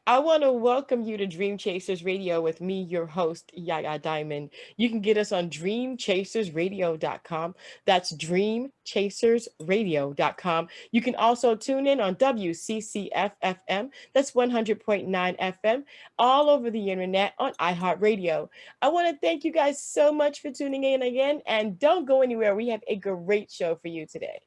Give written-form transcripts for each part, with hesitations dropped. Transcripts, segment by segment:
I want to welcome you to Dream Chasers Radio with me, your host, Yaya Diamond. You can get us on dreamchasersradio.com. That's dreamchasersradio.com. You can also tune in on WCCF FM. That's 100.9 FM, all over the internet on iHeartRadio. I want to thank you guys so much for tuning in again, and don't go anywhere. We have a great show for you today.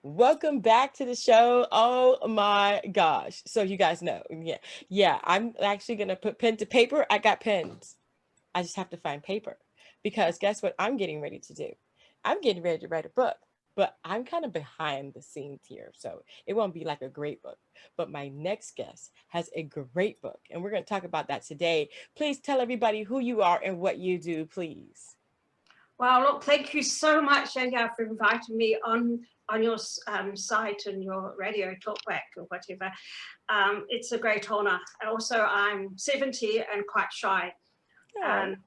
Welcome back to the show. Oh my gosh. So you guys know. Yeah, I'm actually going to put pen to paper. I got pens. I just have to find paper because guess what I'm getting ready to do? I'm getting ready to write a book, but I'm kind of behind the scenes here. So it won't be like a great book, but my next guest has a great book and we're going to talk about that today. Please tell everybody who you are and what you do, please. Well, look, thank you so much, Yaya, for inviting me on your site and your radio talkback or whatever. It's a great honor. And also, I'm 70 and quite shy. Oh. And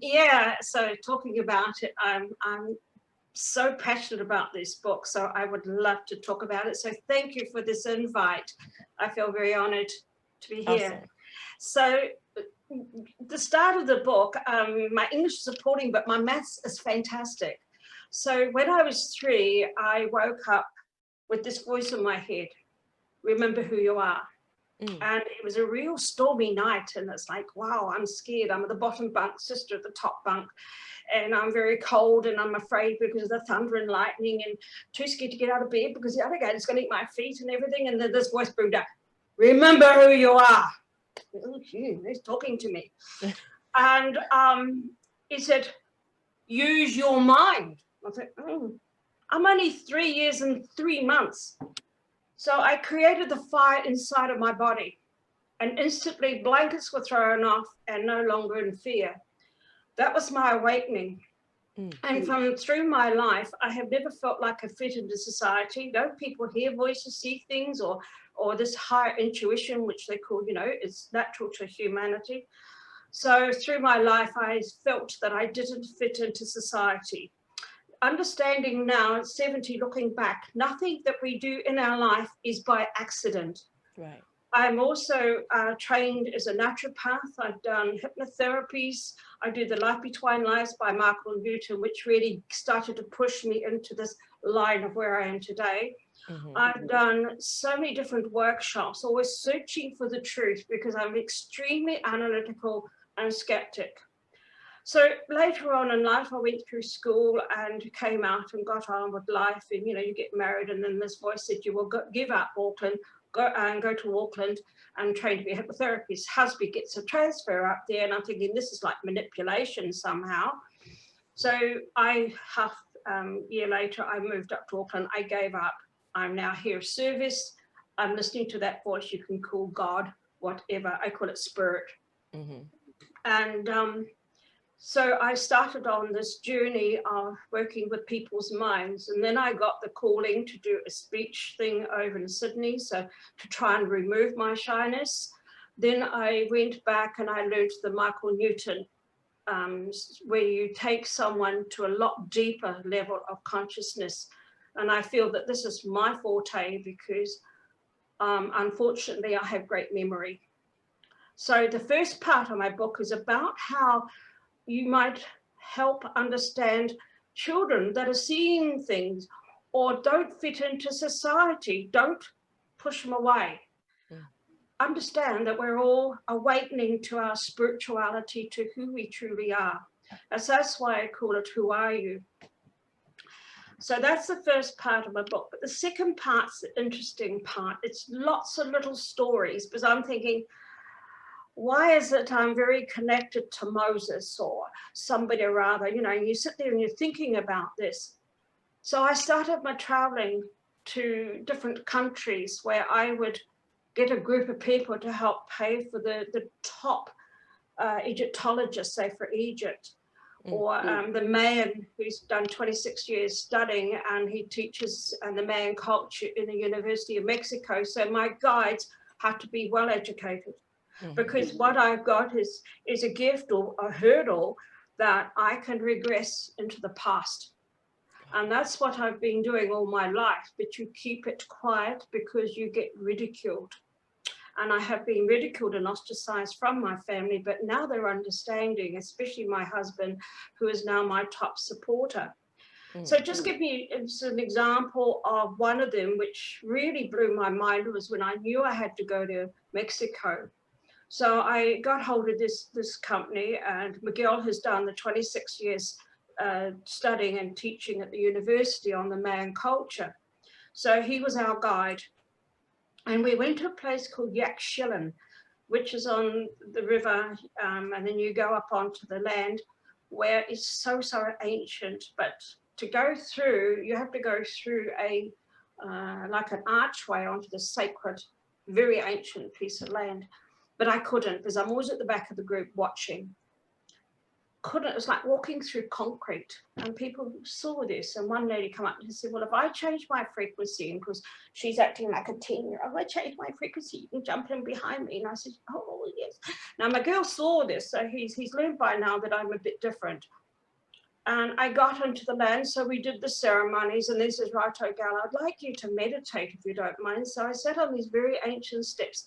yeah, so talking about it, I'm so passionate about this book. So I would love to talk about it. So thank you for this invite. I feel very honored to be here. Awesome. So the start of the book, my English is appalling, but my maths is fantastic. So when I was 3, I woke up with this voice in my head, remember who you are. And it was a real stormy night. And it's like, wow, I'm scared. I'm at the bottom bunk, sister at the top bunk. And I'm very cold and I'm afraid because of the thunder and lightning and too scared to get out of bed because the alligator's going to eat my feet and everything. And then this voice boomed out, remember who you are. Oh, gee, he's talking to me. And he said, use your mind. I thought, oh, I'm only 3 years and 3 months. So I created the fire inside of my body and instantly blankets were thrown off and no longer in fear. That was my awakening. And from through my life, I have never felt like I fit into society. Don't people hear voices, see things, or this higher intuition, which they call, it's natural to humanity. So through my life, I felt that I didn't fit into society. Understanding now at 70, looking back, nothing that we do in our life is by accident. Right. I'm also trained as a naturopath. I've done hypnotherapies. I do the Life Between Lives by Michael Newton, which really started to push me into this line of where I am today. I've done so many different workshops, always searching for the truth because I'm extremely analytical and skeptic. So later on in life, I went through school and came out and got on with life. And, you get married and then this voice said, you will give up Auckland, go to Auckland and train to be a hypnotherapist. Husband gets a transfer up there. And I'm thinking, this is like manipulation somehow. So half year later, I moved up to Auckland. I gave up. I'm now here of service. I'm listening to that voice you can call God, whatever. I call it spirit. And so I started on this journey of working with people's minds. And then I got the calling to do a speech thing over in Sydney, so to try and remove my shyness. Then I went back and I learned the Michael Newton, where you take someone to a lot deeper level of consciousness. And I feel that this is my forte because unfortunately I have great memory. So the first part of my book is about how you might help understand children that are seeing things or don't fit into society. Don't push them away. Understand that we're all awakening to our spirituality, to who we truly are. And so that's why I call it, Who Are You? So that's the first part of my book. But the second part's the interesting part. It's lots of little stories because I'm thinking, why is it I'm very connected to Moses or somebody or other? You sit there and you're thinking about this. So I started my traveling to different countries where I would get a group of people to help pay for the top Egyptologists, say for Egypt, or the Mayan who's done 26 years studying, and he teaches the Mayan culture in the University of Mexico. So my guides have to be well educated, because what I've got is a gift or a hurdle that I can regress into the past. And that's what I've been doing all my life, but you keep it quiet because you get ridiculed. And I have been ridiculed and ostracized from my family, but now they're understanding, especially my husband, who is now my top supporter. So just give me an example of one of them, which really blew my mind, was when I knew I had to go to Mexico. So I got hold of this company, and Miguel has done the 26 years studying and teaching at the university on the Mayan culture. So he was our guide. And we went to a place called Yaxchillan, which is on the river, and then you go up onto the land, where it's so ancient. But to go through, you have to go through a like an archway onto the sacred, very ancient piece of land. But I couldn't, because I'm always at the back of the group watching. Couldn't, it was like walking through concrete, and people saw this, and one lady come up and said, well, if I change my frequency, because she's acting like a 10-year-old, I change my frequency, you can jump in behind me. And I said, oh yes. Now my girl saw this, so he's learned by now that I'm a bit different. And I got into the land, so we did the ceremonies, and this is right, Gail, I'd like you to meditate if you don't mind. So I sat on these very ancient steps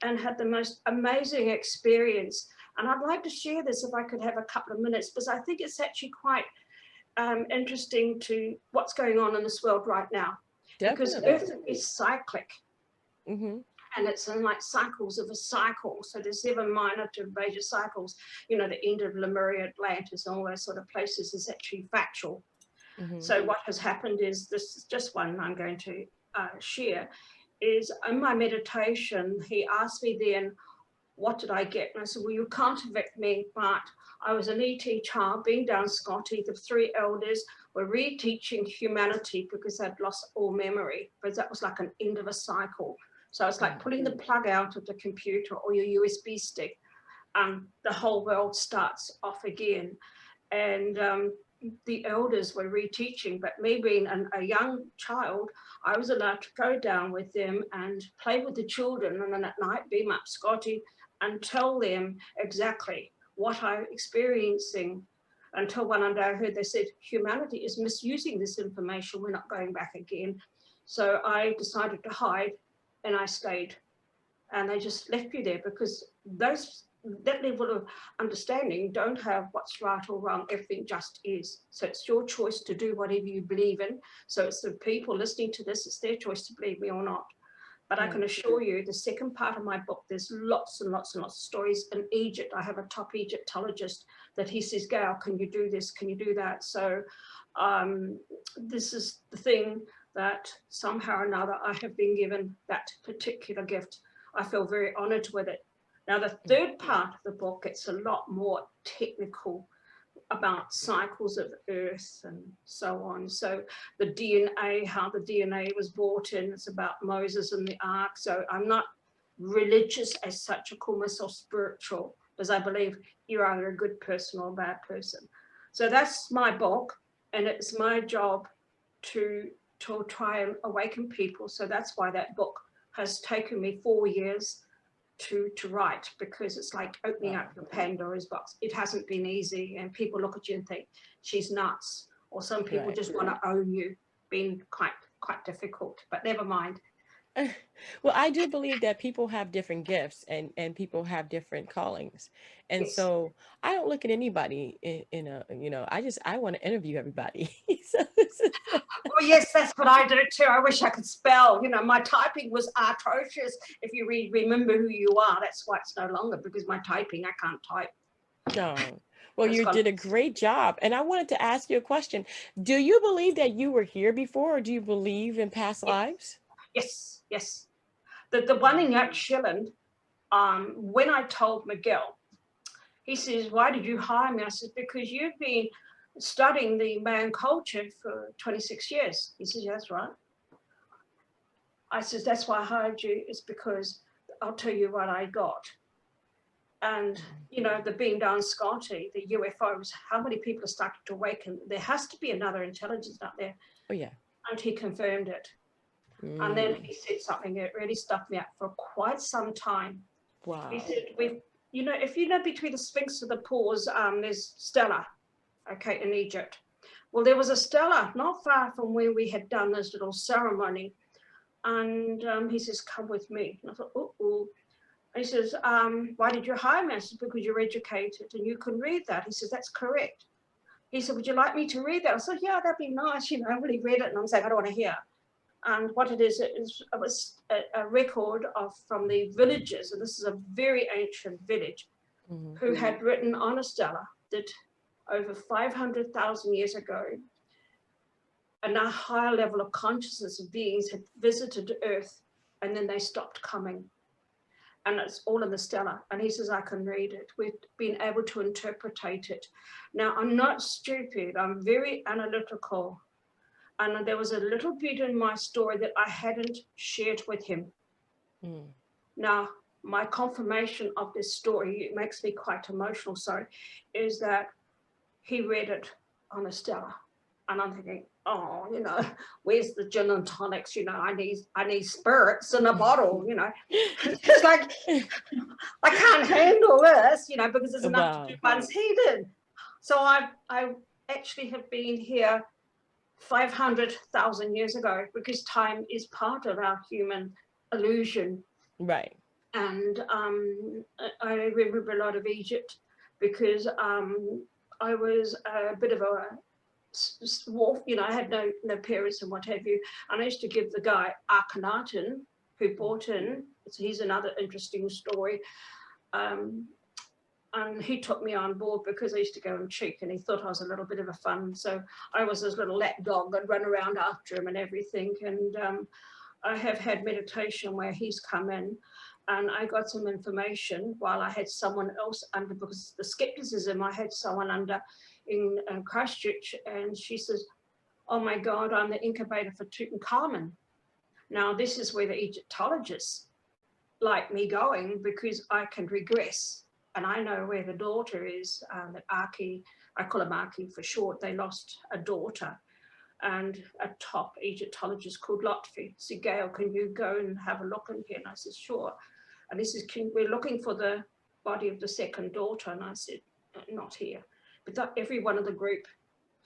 and had the most amazing experience. And I'd like to share this if I could have a couple of minutes, because I think it's actually quite interesting to what's going on in this world right now. Definitely. Because Earth is cyclic. And it's in like cycles of a cycle. So there's 7 minor to major cycles. You know, the end of Lemuria, Atlantis, and all those sort of places is actually factual. So what has happened is, this is just one I'm going to share, is in my meditation, he asked me then, what did I get? And I said, well, you can't evict me, but I was an ET child being down Scotty. The 3 elders were reteaching humanity because they'd lost all memory, because that was like an end of a cycle. So it's like pulling the plug out of the computer or your USB stick, and the whole world starts off again. And the elders were reteaching, but me being a young child, I was allowed to go down with them and play with the children, and then at night beam up Scotty and tell them exactly what I'm experiencing, until one day I heard they said, humanity is misusing this information, we're not going back again. So I decided to hide, and I stayed, and they just left you there, because that level of understanding don't have what's right or wrong. Everything just is. So it's your choice to do whatever you believe in. So it's the people listening to this, it's their choice to believe me or not. But I can assure you, the second part of my book, there's lots and lots and lots of stories. In Egypt, I have a top Egyptologist that he says, Gail, can you do this? Can you do that? So this is the thing that somehow or another I have been given that particular gift. I feel very honored with it. Now, the third part of the book, it's a lot more technical about cycles of Earth and so on. So the DNA, how the DNA was brought in, it's about Moses and the Ark. So I'm not religious as such, I call myself spiritual, because I believe you're either a good person or a bad person. So that's my book, and it's my job to try and awaken people. So that's why that book has taken me 4 years to write, because it's like opening up your Pandora's box. It hasn't been easy, and people look at you and think she's nuts, or some people just want to own you. Been quite difficult, but never mind. Well, I do believe that people have different gifts, and people have different callings. And so I don't look at anybody in a, I want to interview everybody. So Well, yes, that's what I do too. I wish I could spell. My typing was atrocious. If you remember who you are, that's why it's no longer, because my typing, I can't type. No. Well, you did a great job. And I wanted to ask you a question. Do you believe that you were here before, or do you believe in past lives? Yes. The one in Yaxchillan, when I told Miguel, he says, why did you hire me? I said, because you've been studying the Mayan culture for 26 years. He says, yeah, that's right. I says, that's why I hired you, is because I'll tell you what I got. And, you know, the beam down Scotty, the UFOs, how many people are starting to awaken? There has to be another intelligence out there. Oh, yeah. And he confirmed it. And then he said something that really stuck me up for quite some time. Wow. He said, you know, if you know between the Sphinx and the Pause, there's Stella, okay, in Egypt. Well, there was a Stella not far from where we had done this little ceremony. And he says, come with me. And I thought, oh. He says, why did you hire me? I said, because you're educated and you can read that. He says, that's correct. He said, would you like me to read that? I said, yeah, that'd be nice. You know, I really read it. And I'm saying, I don't want to hear. And what it was a record from the villagers, and this is a very ancient village, who had written on a stela that over 500,000 years ago, a higher level of consciousness of beings had visited Earth, and then they stopped coming. And it's all in the stela. And he says, I can read it. We've been able to interpretate it. Now, I'm not stupid. I'm very analytical. And there was a little bit in my story that I hadn't shared with him. Now, my confirmation of this story, it makes me quite emotional, sorry, is that he read it on a stela. And I'm thinking, oh, you know, where's the gin and tonics? You know, I need spirits in a bottle, you know. It's like, I can't handle this, you know, because there's enough to do once he did. So I actually have been here 500,000 years ago, because time is part of our human illusion. Right. And I remember a lot of Egypt, because I was a bit of a wolf, you know, I had no parents and what have you. And I used to give the guy Akhenaten, who bought in, so he's another interesting story. And he took me on board because I used to go and cheek, and he thought I was a little bit of a fun. So I was this little lap dog. I'd run around after him and everything. And I have had meditation where he's come in, and I got some information while I had someone else under, because the skepticism, I had someone under in Christchurch, and she says, oh my God, I'm the incubator for Tutankhamun. Now, this is where the Egyptologists like me going, because I can regress. And I know where the daughter is, that Aki, I call him Aki for short, they lost a daughter, and a top Egyptologist called Lotfi said, Gail, can you go and have a look in here? And I said, sure. And this is, we're looking for the body of the second daughter. And I said, not here. But every one of the group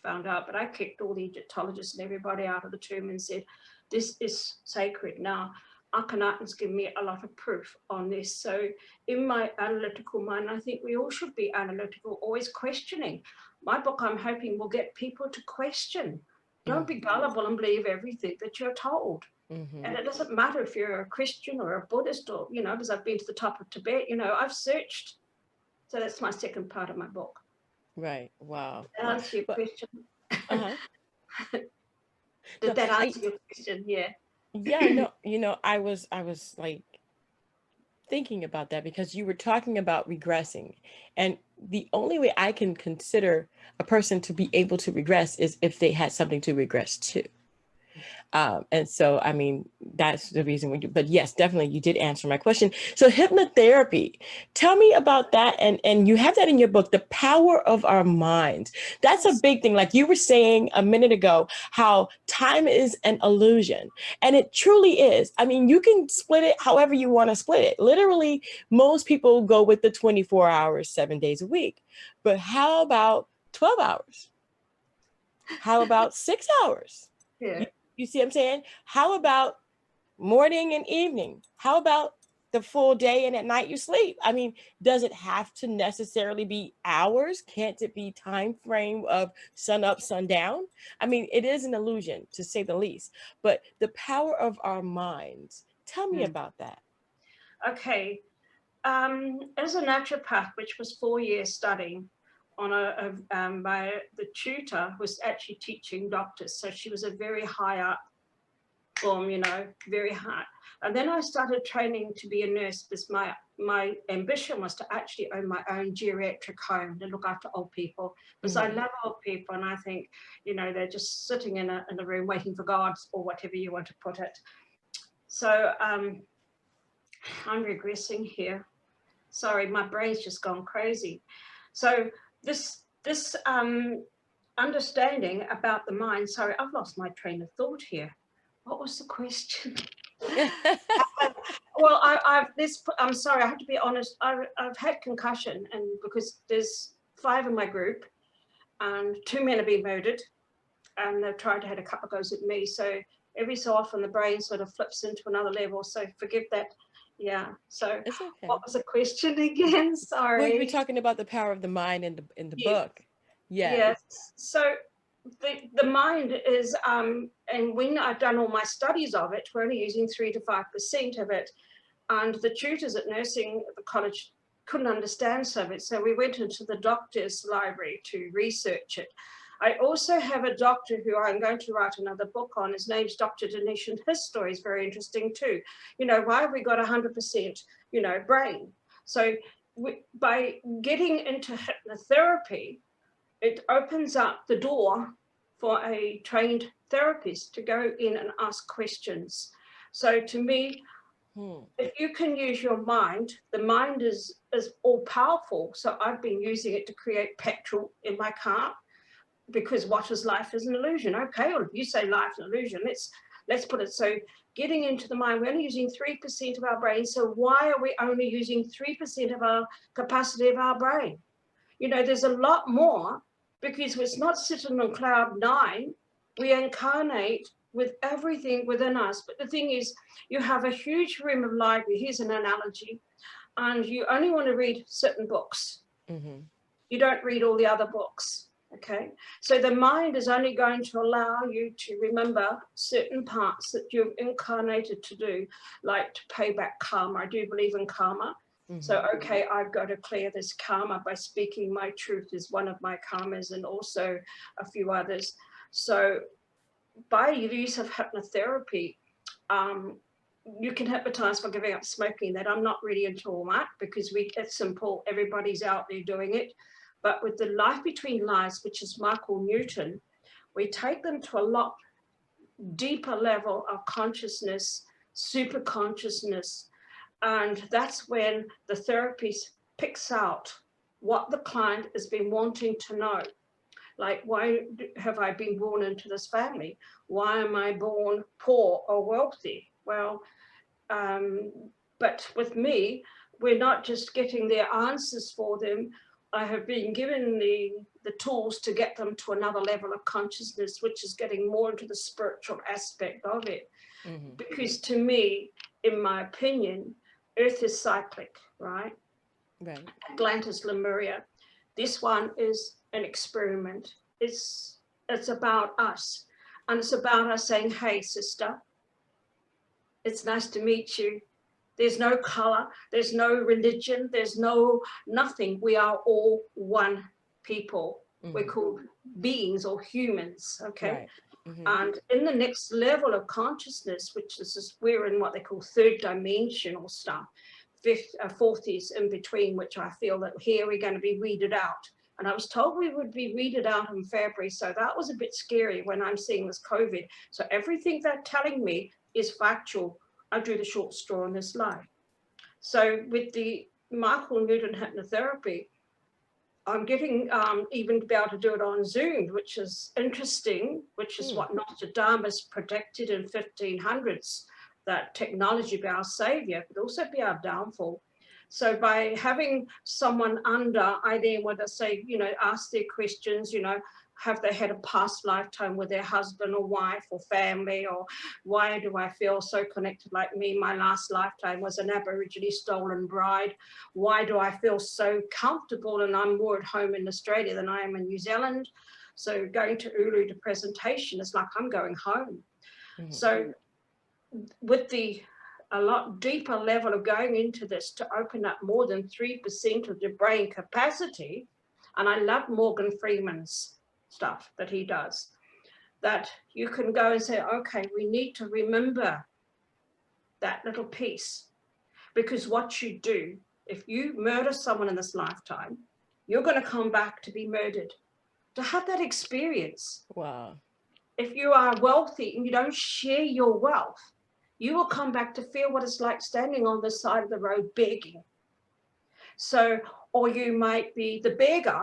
found out, but I kicked all the Egyptologists and everybody out of the tomb and said, this is sacred. Now, Akhenaten's given me a lot of proof on this. So in my analytical mind, I think we all should be analytical, always questioning. My book, I'm hoping, will get people to question. Don't be gullible and believe everything that you're told. And it doesn't matter if you're a Christian or a Buddhist, or, you know, because I've been to the top of Tibet, you know, I've searched. So that's my second part of my book. Right. Wow. Did that answer your question? Did No, that answer your question? Yeah. Yeah, no, you know, I was like thinking about that, because you were talking about regressing, and the only way I can consider a person to be able to regress is if they had something to regress to. And so, I mean, that's the reason we do. But yes, definitely, you did answer my question. So hypnotherapy, tell me about that. And you have that in your book, The Power of Our Minds. That's a big thing. Like you were saying a minute ago, how time is an illusion. And it truly is. I mean, you can split it however you want to split it. Literally, most people go with the 24 hours, 7 days a week. But how about 12 hours? How about 6 hours? Yeah. You see what I'm saying? How about morning and evening? How about the full day and at night you sleep? I mean, does it have to necessarily be hours? Can't it be time frame of sun up, sun down? I mean, it is an illusion, to say the least. But the power of our minds. Tell me about that. Okay. As a naturopath, which was 4 years studying, on the tutor was actually teaching doctors, so she was a very high up boom, you know, very hard. And then I started training to be a nurse because my ambition was to actually own my own geriatric home to look after old people, because I love old people, and I think, you know, they're just sitting in a room waiting for God, or whatever you want to put it. So I'm regressing here. Sorry, my brain's just gone crazy. So this understanding about the mind. Sorry, I've lost my train of thought here. What was the question? Well, I'm sorry, I have to be honest. I've had concussion, and because there's 5 in my group, and 2 men have been murdered, and they've tried to have a couple of goes at me. So every so often the brain sort of flips into another level. So forgive that. Yeah. So It's okay. what was the question again? Sorry. We'll be talking about the power of the mind in the Yes. book. Yeah. Yes. So the mind is, and when I've done all my studies of it, we're only using 3 to 5% of it. And the tutors at nursing at the college couldn't understand some of it. So we went into the doctor's library to research it. I also have a doctor who I'm going to write another book on. His name's Dr. Dinesh, and his story is very interesting too. You know, why have we got 100%, you know, brain? So by getting into hypnotherapy, it opens up the door for a trained therapist to go in and ask questions. So to me, if you can use your mind, the mind is all powerful. So I've been using it to create petrol in my car, because what is life is an illusion. Okay, well, if you say life is an illusion, let's put it. So getting into the mind, we're only using 3% of our brain. So why are we only using 3% of our capacity of our brain? You know, there's a lot more, because it's not sitting on cloud 9. We incarnate with everything within us. But the thing is, you have a huge room of library. Here's an analogy. And you only want to read certain books. You don't read all the other books. Okay. So the mind is only going to allow you to remember certain parts that you've incarnated to do, like to pay back karma. I do believe in karma. So, okay, I've got to clear this karma by speaking my truth is one of my karmas, and also a few others. So by the use of hypnotherapy, you can hypnotize for giving up smoking. That I'm not really into all that, because it's simple. Everybody's out there doing it. But with the life between lives, which is Michael Newton, we take them to a lot deeper level of consciousness, super consciousness. And that's when the therapist picks out what the client has been wanting to know. Like, why have I been born into this family? Why am I born poor or wealthy? Well, but with me, we're not just getting their answers for them. I have been given the tools to get them to another level of consciousness, which is getting more into the spiritual aspect of it. Because to me, in my opinion, Earth is cyclic, right? Right. Atlantis, Lemuria. This one is an experiment. It's about us. And it's about us saying, hey, sister, it's nice to meet you. There's no color, there's no religion, there's nothing. We are all one people. We're called beings or humans, okay? Right. And in the next level of consciousness, which is we're in what they call third dimensional stuff, fourth is in between, which I feel that here we're going to be weeded out. And I was told we would be weeded out in February, so that was a bit scary when I'm seeing this COVID. So everything they're telling me is factual. I drew the short straw in this life. So with the Michael Newton hypnotherapy, I'm getting even to be able to do it on Zoom, which is interesting, which is what Nostradamus predicted in 1500s, that technology be our savior, but also be our downfall. So by having someone under, I then want to say, you know, ask their questions, you know, have they had a past lifetime with their husband or wife or family, or why do I feel so connected like me? My last lifetime was an Aboriginal stolen bride. Why do I feel so comfortable, and I'm more at home in Australia than I am in New Zealand? So going to Ulu to presentation is like I'm going home. So with a lot deeper level of going into this to open up more than 3% of the brain capacity, and I love Morgan Freeman's stuff that he does. that you can go and say, okay, we need to remember that little piece. Because what you do, if you murder someone in this lifetime, you're going to come back to be murdered, to have that experience. Wow. If you are wealthy and you don't share your wealth, you will come back to feel what it's like standing on the side of the road begging. So, or you might be the beggar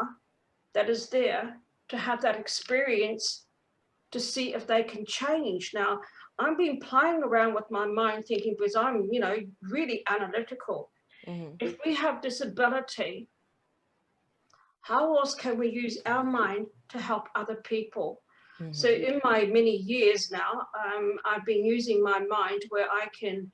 that is there to have that experience to see if they can change. Now, I've been playing around with my mind thinking, because I'm, really analytical. Mm-hmm. If we have disability, how else can we use our mind to help other people? Mm-hmm. So in my many years now, I've been using my mind where I can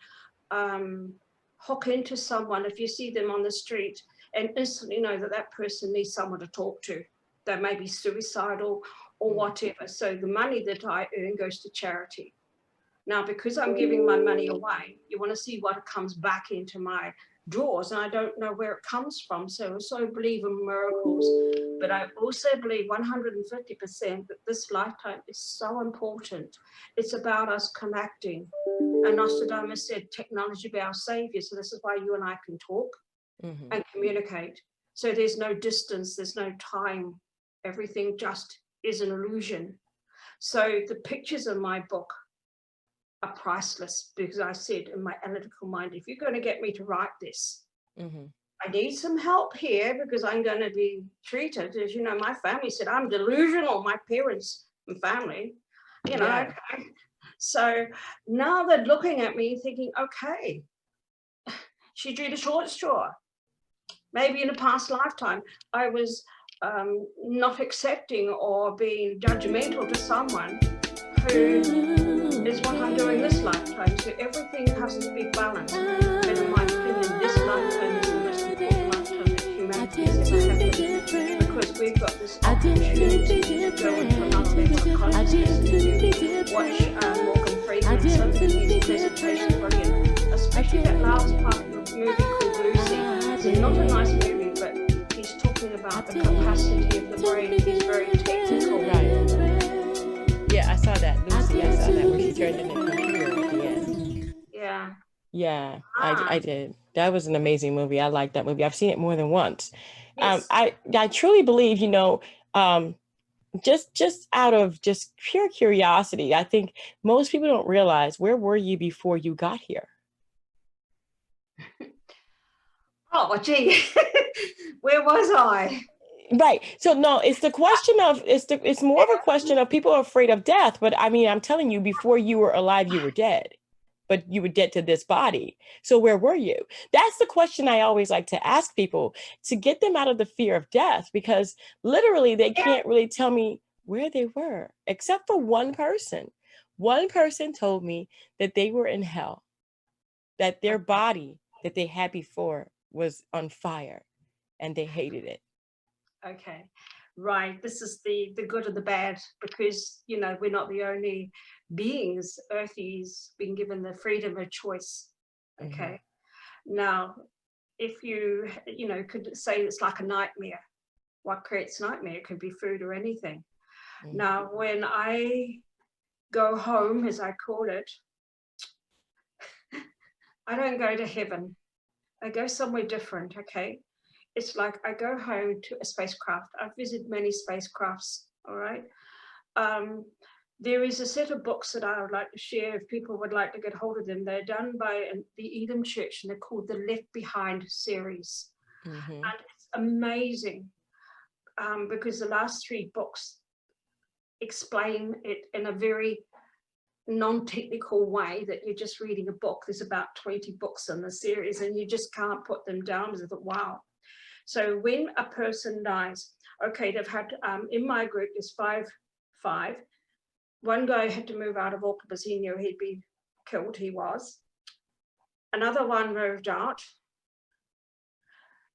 hook into someone if you see them on the street and instantly know that that person needs someone to talk to. They may be suicidal or whatever. So the money that I earn goes to charity. Now, because I'm giving my money away, you want to see what comes back into my drawers, and I don't know where it comes from. So I also believe in miracles, but I also believe 150% that this lifetime is so important. It's about us connecting. And Nostradamus said technology be our savior. So this is why you and I can talk and communicate. So there's no distance, there's no time. Everything just is an illusion. So the pictures in my book are priceless, because I said in my analytical mind, if you're going to get me to write this, I need some help here, because I'm going to be treated, as you know, my family said I'm delusional, my parents and family, okay. So now they're looking at me thinking, okay, she drew the short straw. Maybe in a past lifetime I was not accepting or being judgmental to someone who is what I'm doing this lifetime. So everything has to be balanced. And in my opinion, this lifetime is the most important lifetime that humanity has ever had, because we've got this opportunity to go into another level of consciousness. Watch Morgan Freeman's his presentation, brilliant. Especially that last part of the movie called Lucy. It's not a nice movie, but he's talking about the capacity of the brain. He's very technical. Yeah, I saw that, Lucy. I saw that where she turned into a computer at the end. Yeah. Yeah, I did. That was an amazing movie. I like that movie. I've seen it more than once. Yes. I truly believe, just out of just pure curiosity, I think most people don't realize, where were you before you got here? Oh, gee, where was I? Right. So no, it's the question of it's more of a question of people are afraid of death. But I mean, I'm telling you, before you were alive, you were dead, but you were dead to this body. So where were you? That's the question I always like to ask people, to get them out of the fear of death, because literally they can't really tell me where they were, except for one person. One person told me that they were in hell, that their body that they had before was on fire and they hated it. Okay, right. This is the good and the bad, because we're not the only beings. Earthies being given the freedom of choice. Okay. Now, if you could say it's like a nightmare. What creates nightmare? It could be food or anything. Now, when I go home, as I call it, I don't go to heaven. I go somewhere different. Okay. It's like I go home to a spacecraft. I've visited many spacecrafts, all right? There is a set of books that I would like to share if people would like to get hold of them. They're done by the Eden Church, and they're called the Left Behind series. And it's amazing, because the last 3 books explain it in a very non-technical way that you're just reading a book. There's about 20 books in the series, and you just can't put them down. I thought, wow. So when a person dies, okay, they've had, in my group, there's five. One guy had to move out of Auckland because he knew he'd be killed. He was. Another one moved out.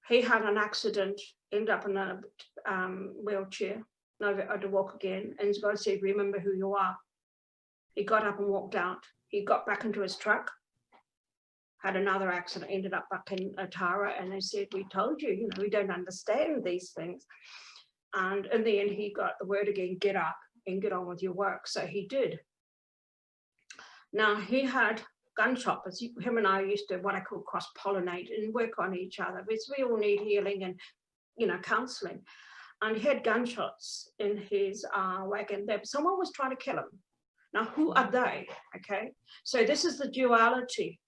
He had an accident, ended up in a wheelchair, never had to walk again. And God said, remember who you are. He got up and walked out. He got back into his truck, had another accident, ended up back in Otara, and they said, we told you, we don't understand these things. And in the end, he got the word again, get up. and get on with your work. So he did. Now, he had gun choppers. Him and I used to what I call cross-pollinate and work on each other, because we all need healing and, you know, counseling. And he had gunshots in his wagon. Someone was trying to kill him. Now, who are they? Okay, so this is the duality.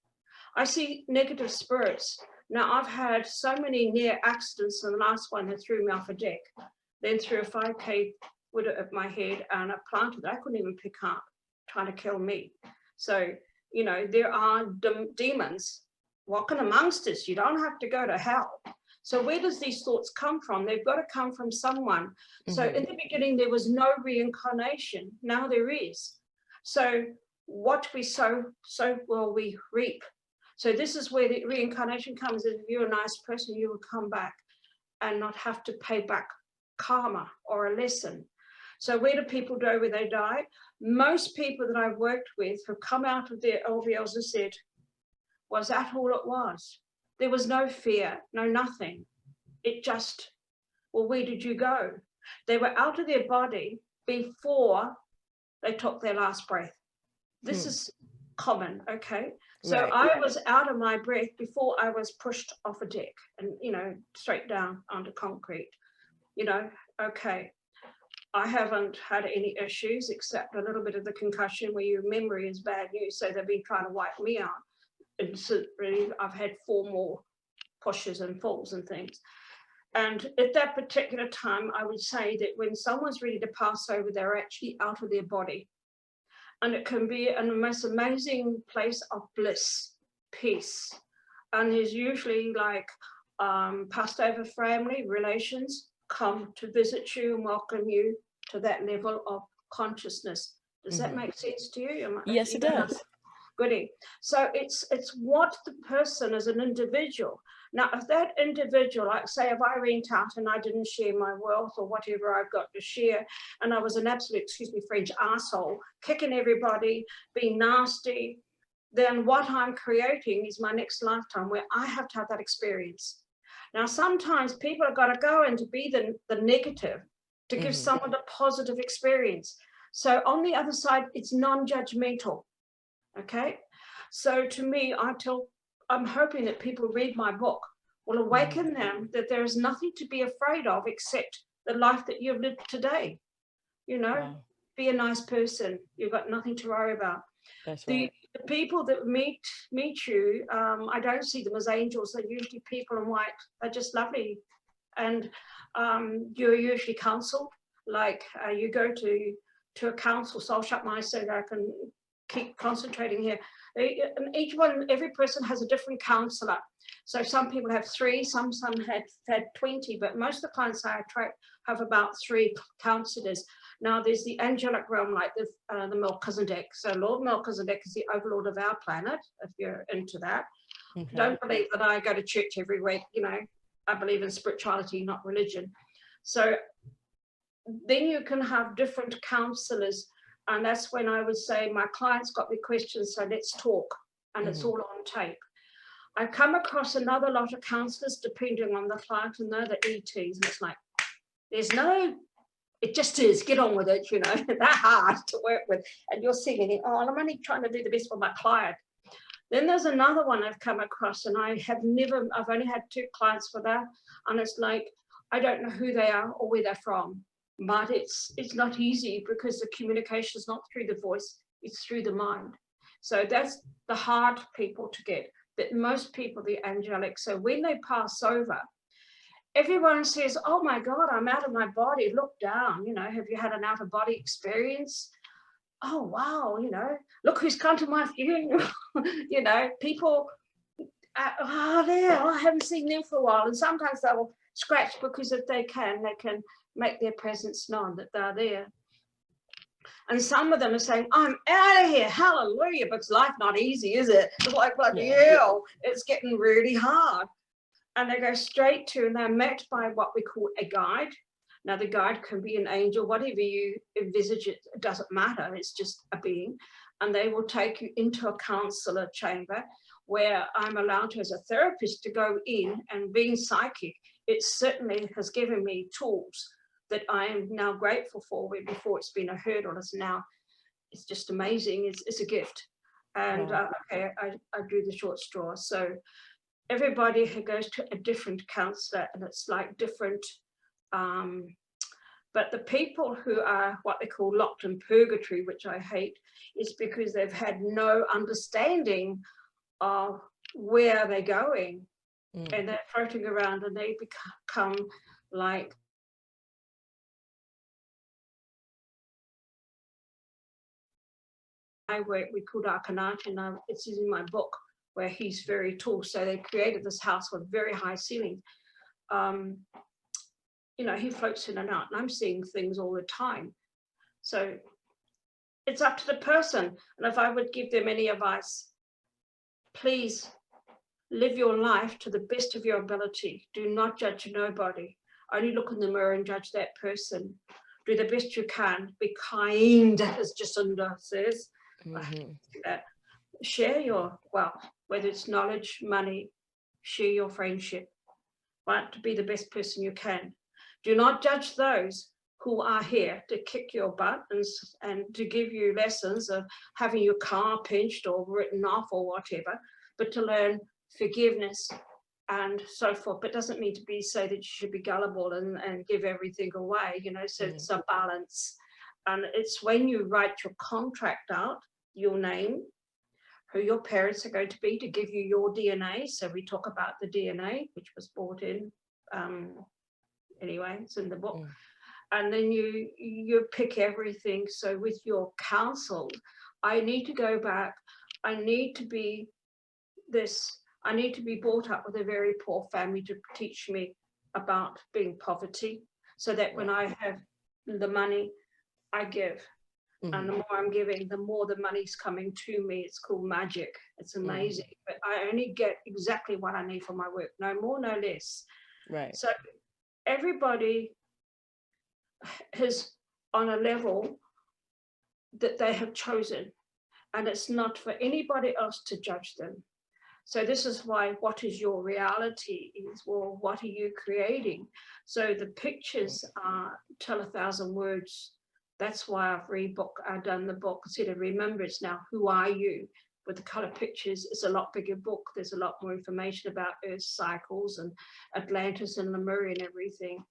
I see negative spirits. Now, I've had so many near accidents, and the last one that threw me off a deck, then threw a 5K wood at my head and a plant that I couldn't even pick up, trying to kill me. So, you know, there are demons walking amongst us. You don't have to go to hell. So where does these thoughts come from? They've got to come from someone. So in the beginning, there was no reincarnation. Now there is. So what we sow, so will we reap. So this is where the reincarnation comes. If you're a nice person, you will come back and not have to pay back karma or a lesson. So where do people go when they die? Most people that I've worked with have come out of their LVLs and said, was that all it was? There was no fear, no nothing. It just, well, where did you go? They were out of their body before they took their last breath. This is common, okay? So I was out of my breath before I was pushed off a deck and, you know, straight down onto concrete, you know, okay. I haven't had any issues except a little bit of the concussion where your memory is bad news. So they've been trying to wipe me out. And so really, I've had 4 more pushes and falls and things. And at that particular time, I would say that when someone's ready to pass over, they're actually out of their body. And it can be a most amazing place of bliss, peace. And there's usually like passed over family relations come to visit you and welcome you to that level of consciousness. Does that make sense to you? Yes, it does. Goody. So it's what the person as an individual. Now, if that individual, like say if I went out and I didn't share my wealth or whatever I've got to share, and I was an absolute, excuse me, French, asshole, kicking everybody, being nasty, then what I'm creating is my next lifetime where I have to have that experience. Now, sometimes people have got to go in to be the negative to give someone a positive experience. So on the other side, it's non-judgmental. Okay, so to me, I'm hoping that people read my book will awaken them that there is nothing to be afraid of except the life that you've lived today. You know, be a nice person. You've got nothing to worry about. That's right. The people that meet you, I don't see them as angels. They're usually people in white. They're just lovely, and you're usually counseled. Like you go to a council. So I'll shut my eyes so that I can keep concentrating here. And every person has a different counselor. So some people have 3, some had 20, but most of the clients I attract have about 3 counselors. Now there's the angelic realm, like the Melchizedek. So Lord Melchizedek is the overlord of our planet, if you're into that. Don't believe that I go to church every week, you know, I believe in spirituality, not religion. So then you can have different counselors. And that's when I would say, my clients got me questions, so let's talk. And it's all on tape. I've come across another lot of counselors, depending on the client, and they're the ETs. And it's like, it just is, get on with it, you know, they're hard to work with. And you're sitting, oh, I'm only trying to do the best for my client. Then there's another one I've come across, and I've only had 2 clients for that. And it's like, I don't know who they are or where they're from. But it's not easy because the communication is not through the voice, it's through the mind. So that's the hard people to get. But most people, the angelic, so when they pass over, everyone says, oh my God, I'm out of my body, look down, you know, have you had an out of body experience? Oh, wow, you know, look who's come to my funeral. You know, people, I haven't seen them for a while. And sometimes they will scratch because if they can make their presence known that they're there. And some of them are saying, I'm out of here, hallelujah, because life not easy, is it? It's like, bloody hell, it's getting really hard. And they go straight to, and they're met by what we call a guide. Now, the guide can be an angel, whatever you envisage, it doesn't matter, it's just a being. And they will take you into a counselor chamber where I'm allowed to, as a therapist, to go in, and being psychic, it certainly has given me tools that I am now grateful for, where before it's been a hurdle, it's just amazing. It's a gift. And Wow. okay, I drew the short straw. So everybody who goes to a different counselor, and it's like different. But the people who are what they call locked in purgatory, which I hate, is because they've had no understanding of where they're going, and they're floating around, and they become like I work, we called Arcanite, and it's in my book where he's very tall. So they created this house with very high ceilings. Um, he floats in and out, and I'm seeing things all the time. So it's up to the person. And if I would give them any advice, please live your life to the best of your ability. Do not judge nobody. Only look in the mirror and judge that person. Do the best you can. Be kind, as Jacinda says. Share your wealth, whether it's knowledge, money, share your friendship, right? To be the best person you can. Do not judge those who are here to kick your butt and to give you lessons of having your car pinched or written off or whatever, but to learn forgiveness and so forth. But doesn't mean to be say that you should be gullible and give everything away, so it's a balance. And it's when you write your contract out, your name, who your parents are going to be, to give you your DNA. So we talk about the DNA, which was brought in. Anyway, it's in the book. And then you pick everything. So with your counsel, I need to go back. I need to be brought up with a very poor family to teach me about being poverty, so that when I have the money, I give. And the more I'm giving, the more the money's coming to me. It's called magic. It's amazing. But I only get exactly what I need for my work. No more, no less. Right. So everybody is on a level that they have chosen. And it's not for anybody else to judge them. So this is why what is your reality is, well, what are you creating? So the pictures tell 1,000 words. That's why I've done the book. Instead of remember, it's now who are you? With the color pictures, it's a lot bigger book. There's a lot more information about Earth cycles and Atlantis and Lemuria and everything.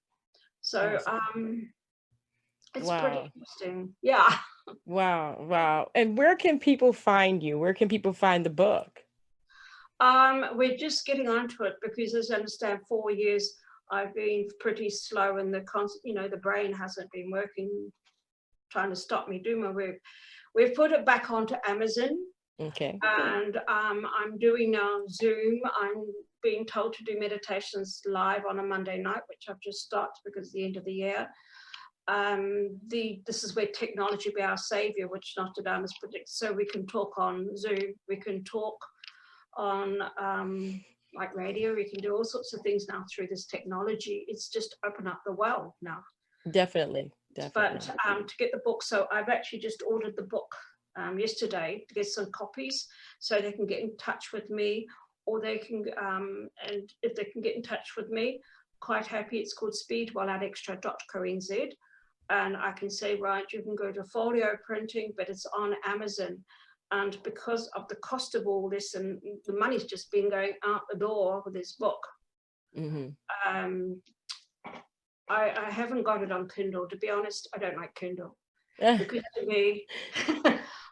So it's pretty interesting. Yeah. Wow. And where can people find you? Where can people find the book? We're just getting onto it because, as I understand, 4 years I've been pretty slow, and the brain hasn't been working, trying to stop me doing my work. We've put it back onto Amazon. Okay. And I'm doing now Zoom. I'm being told to do meditations live on a Monday night, which I've just started because it's the end of the year. This is where technology be our savior, which Nostradamus predicts. So we can talk on Zoom. We can talk on like radio. We can do all sorts of things now through this technology. It's just open up the world now. Definitely. But to get the book, so I've actually just ordered the book yesterday to get some copies, so they can get in touch with me, or they can, and if they can get in touch with me, quite happy. It's called speedwellatextra.co.nz, and I can say, right, you can go to folio printing, but it's on Amazon. And because of the cost of all this, and the money's just been going out the door with this book, I haven't got it on Kindle. To be honest, I don't like Kindle. Because to me,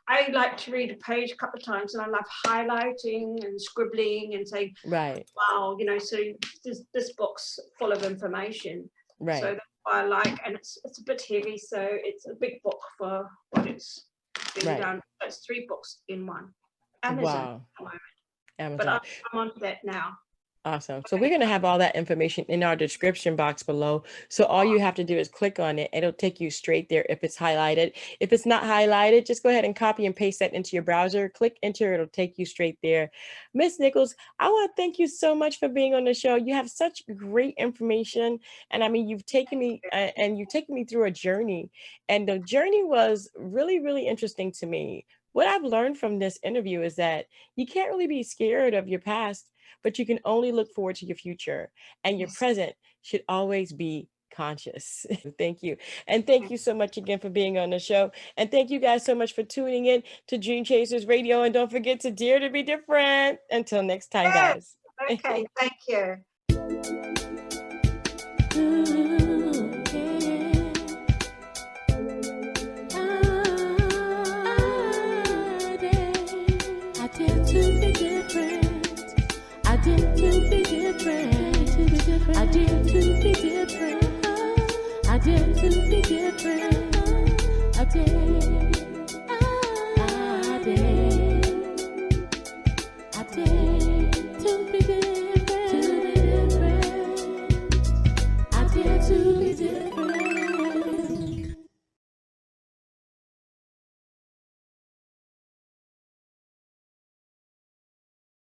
I like to read a page a couple of times, and I love highlighting and scribbling and saying, right, wow, so this book's full of information. Right. So that's why I like, and it's a bit heavy, so it's a big book for what it's been done. It's 3 books in one. Amazon at the moment. But I'm on to that now. Awesome. So we're going to have all that information in our description box below. So all you have to do is click on it. It'll take you straight there if it's highlighted. If it's not highlighted, just go ahead and copy and paste that into your browser. Click enter. It'll take you straight there. Miss Nicholls, I want to thank you so much for being on the show. You have such great information. And I mean, you've taken me through a journey. And the journey was really, really interesting to me. What I've learned from this interview is that you can't really be scared of your past, but you can only look forward to your future, and your present should always be conscious. Thank you. And thank you so much again for being on the show. And thank you guys so much for tuning in to Dream Chasers Radio. And don't forget to dare to be different. Until next time, guys. Okay, thank you. I dare to be different. I dare to be different. I dare to be different. I dare.